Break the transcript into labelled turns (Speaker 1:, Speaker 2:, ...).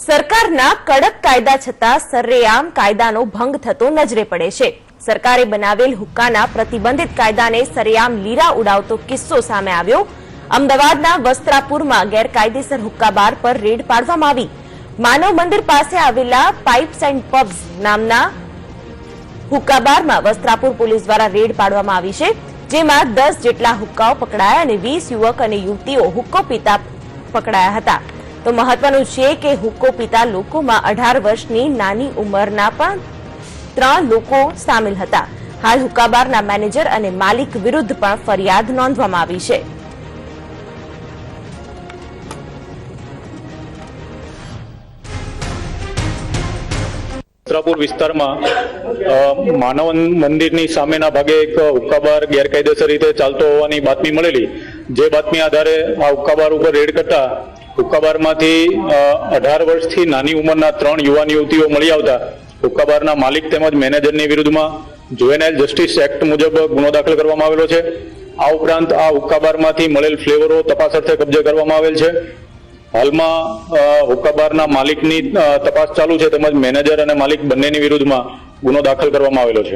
Speaker 1: સરકારના કડક કાયદા છતાં સરેઆમ કાયદાનો ભંગ થતો નજરે પડે છે। સરકારે બનાવેલ હુક્કાના પ્રતિબંધિત કાયદાને સરેઆમ લીરા ઉડાવતો કિસ્સો સામે આવ્યો। અમદાવાદના વસ્ત્રાપુરમાં ગેરકાયદેસર હુક્કા બાર પર રેડ પાડવામાં આવી। માનવ મંદિર પાસે આવેલા પાઇપ્સ એન્ડ પબ્સ નામના હુક્કા બારમાં વસ્ત્રાપુર પોલીસ દ્વારા રેડ પાડવામાં આવી છે, જેમાં 10 જેટલા હુક્કાઓ પકડાયા અને 20 યુવક અને યુવતીઓ હુક્કો પીતા પકડાયા હતા। તો મહત્વનું છે કે હુક્કો પીતા લોકોમાં 18 વર્ષની નાની ઉંમરના પણ 3 લોકો સામેલ હતા। હાલ હુક્કા બારના મેનેજર અને માલિક વિરુદ્ધ પણ ફરિયાદ નોંધવામાં આવી છે।
Speaker 2: વસ્ત્રાપુર વિસ્તારમાં માનવ મંદિરની સામેના ભાગે એક હુક્કા બાર ગેરકાયદેસર રીતે ચાલતો હોવાની બાતમી મળેલી। જે બાતમી આધારે આ હુક્કા બાર ઉપર રેડ કરતા હુક્કા બારમાંથી 18 વર્ષથી નાની ઉંમરના 3 યુવાન યુવતીઓ મળી આવતા હુક્કા બારના માલિક તેમજ મેનેજરની વિરુદ્ધમાં જુવેનાઇલ જસ્ટિસ એક્ટ મુજબ ગુનો દાખલ કરવામાં આવેલો છે। આ ઉપરાંત આ હુક્કા બારમાંથી મળેલ ફ્લેવરો તપાસ અર્થે કબજે કરવામાં આવેલ છે। હાલમાં હુક્કા બારના માલિકની તપાસ ચાલુ છે તેમજ મેનેજર અને માલિક બંનેની વિરુદ્ધમાં ગુનો દાખલ કરવામાં આવેલો છે।